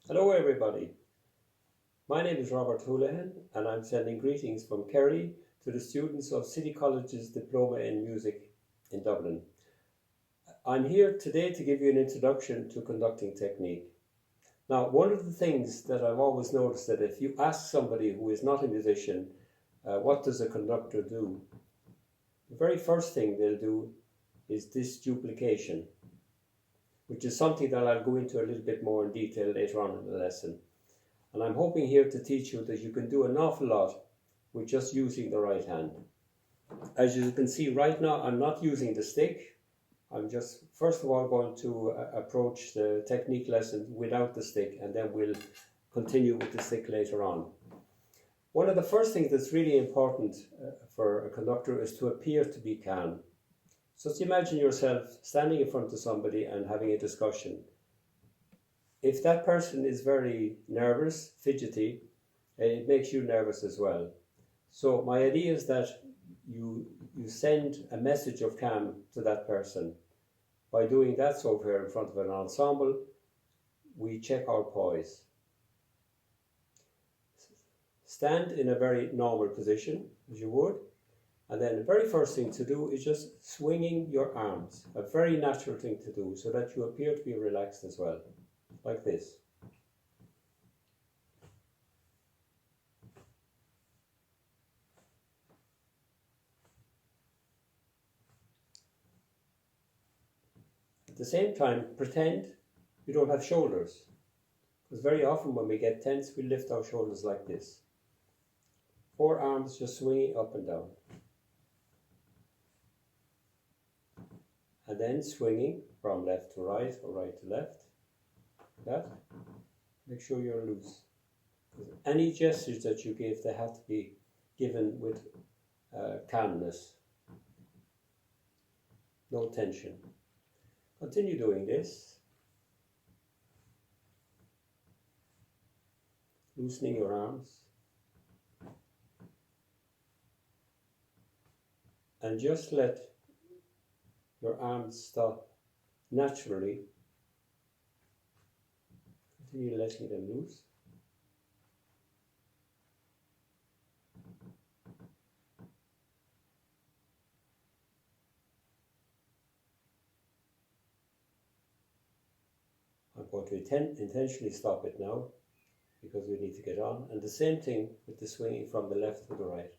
Hello everybody, my name is Robert Houlihan and I'm sending greetings from Kerry to the students of City College's Diploma in Music in Dublin. I'm here today to give you an introduction to conducting technique. Now, one of the things that I've always noticed that if you ask somebody who is not a musician, what does a conductor do? The very first thing they'll do is disduplication, which is something that I'll go into a little bit more in detail later on in the lesson. And I'm hoping here to teach you that you can do an awful lot with just using the right hand. As you can see right now, I'm not using the stick. I'm just first of all going to approach the technique lesson without the stick, and then we'll continue with the stick later on. One of the first things that's really important for a conductor is to appear to be calm. So just imagine yourself standing in front of somebody and having a discussion. If that person is very nervous, fidgety, it makes you nervous as well. So my idea is that you send a message of calm to that person. By doing that, so here in front of an ensemble, we check our poise. Stand in a very normal position, as you would, and then the very first thing to do is just swinging your arms, a very natural thing to do, so that you appear to be relaxed as well, like this. At the same time, pretend you don't have shoulders, because very often when we get tense, we lift our shoulders like this. Forearms just swinging up and down. And then swinging from left to right or right to left. That. Make sure you're loose. Any gestures that you give, they have to be given with calmness. No tension. Continue doing this. Loosening your arms. And just let your arms stop naturally. Continue letting them loose. I'm going to intentionally stop it now because we need to get on. And the same thing with the swinging from the left to the right.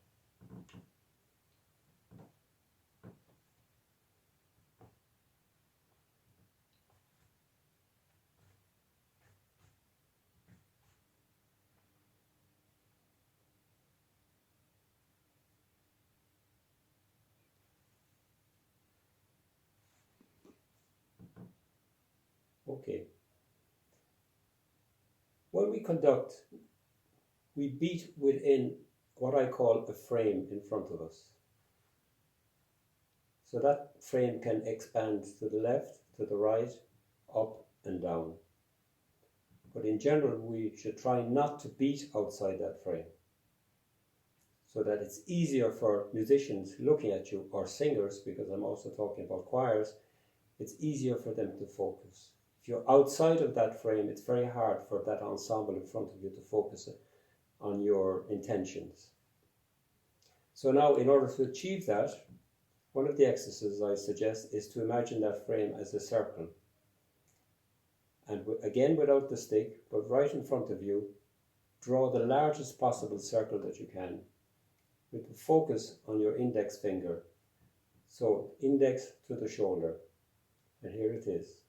Okay. When we conduct, we beat within what I call a frame in front of us. So that frame can expand to the left, to the right, up and down. But in general, we should try not to beat outside that frame, so that it's easier for musicians looking at you, or singers, because I'm also talking about choirs, it's easier for them to focus. If you're outside of that frame, it's very hard for that ensemble in front of you to focus on your intentions. So now, in order to achieve that, one of the exercises I suggest is to imagine that frame as a circle. And again, without the stick, but right in front of you, draw the largest possible circle that you can, with the focus on your index finger. So index to the shoulder. And here it is.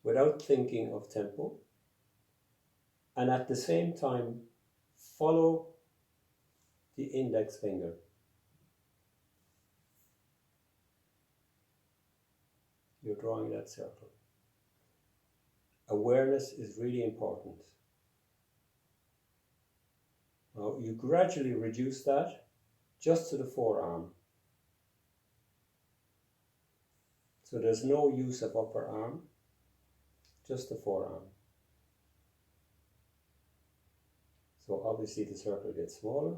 Without thinking of tempo, and at the same time follow the index finger. You're drawing that circle. Awareness is really important. Now you gradually reduce that just to the forearm. So there's no use of upper arm, just the forearm. So obviously the circle gets smaller,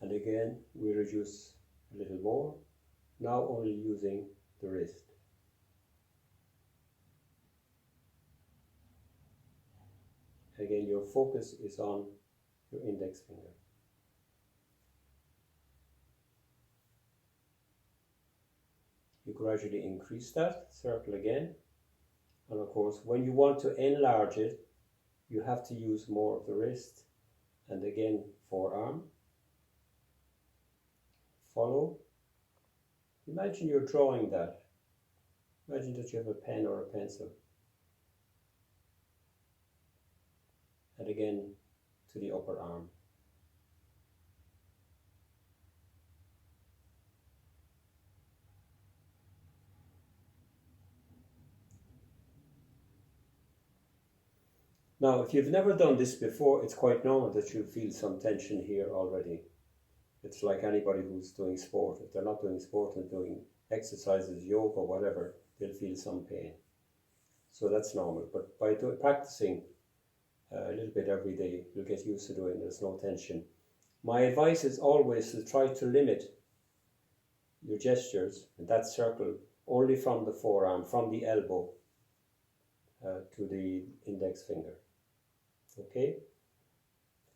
and again we reduce a little more, now only using the wrist. Again, your focus is on your index finger. You gradually increase that circle again, and of course when you want to enlarge it, you have to use more of the wrist, and again forearm. Follow. Imagine you're drawing that. Imagine that you have a pen or a pencil. And again to the upper arm. Now, if you've never done this before, it's quite normal that you feel some tension here already. It's like anybody who's doing sport. If they're not doing sport and doing exercises, yoga, or whatever, they'll feel some pain. So that's normal. But by practicing a little bit every day, you'll get used to doing it. There's no tension. My advice is always to try to limit your gestures and that circle only from the forearm, from the elbow to the index finger. Okay?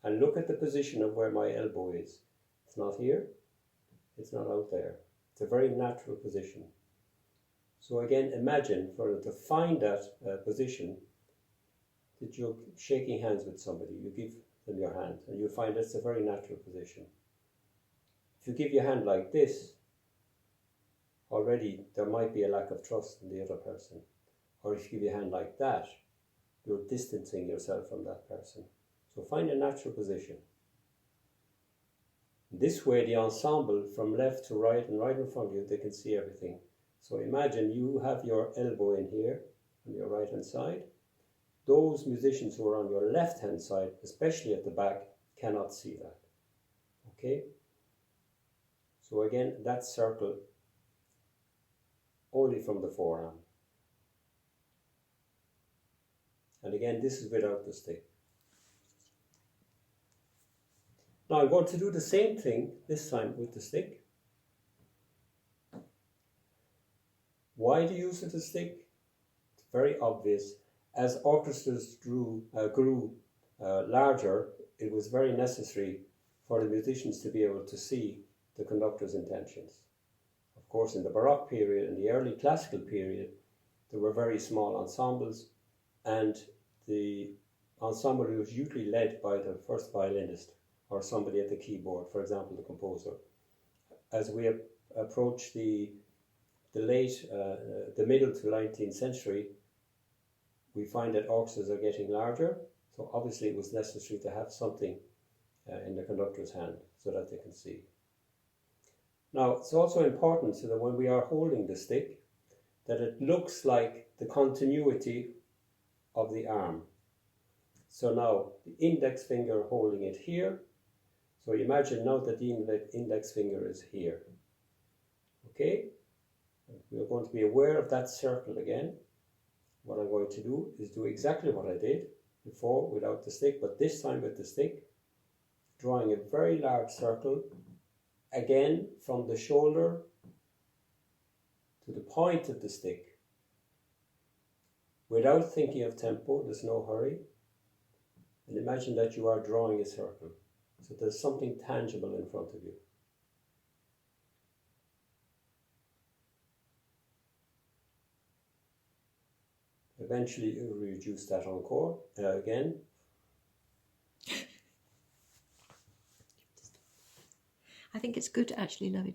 And look at the position of where my elbow is. It's not here, it's not out there. It's a very natural position. So again, imagine to find that position, that you're shaking hands with somebody. You give them your hand and you find it's a very natural position. If you give your hand like this, already there might be a lack of trust in the other person. Or if you give your hand like that, you're distancing yourself from that person. So find a natural position. This way the ensemble from left to right and right in front of you, they can see everything. So imagine you have your elbow in here on your right hand side. Those musicians who are on your left hand side, especially at the back, cannot see that. Okay? So again, that circle only from the forearm. And again, this is without the stick. Now I'm going to do the same thing this time with the stick. Why the use of the stick? It's very obvious. As orchestras grew larger, it was very necessary for the musicians to be able to see the conductor's intentions. Of course, in the Baroque period and the early classical period, there were very small ensembles, and the ensemble was usually led by the first violinist or somebody at the keyboard, for example, the composer. As we approach the middle to 19th century, we find that orchestras are getting larger, so obviously it was necessary to have something in the conductor's hand so that they can see. Now, it's also important so that when we are holding the stick, that it looks like the continuity of the arm. So now, the index finger holding it here. So imagine now that the index finger is here. Okay? We are going to be aware of that circle again. What I'm going to do is do exactly what I did before without the stick, but this time with the stick, drawing a very large circle, again from the shoulder to the point of the stick. Without thinking of tempo, there's no hurry. And imagine that you are drawing a circle. So there's something tangible in front of you. Eventually you reduce that encore again. I think it's good actually, Lovey,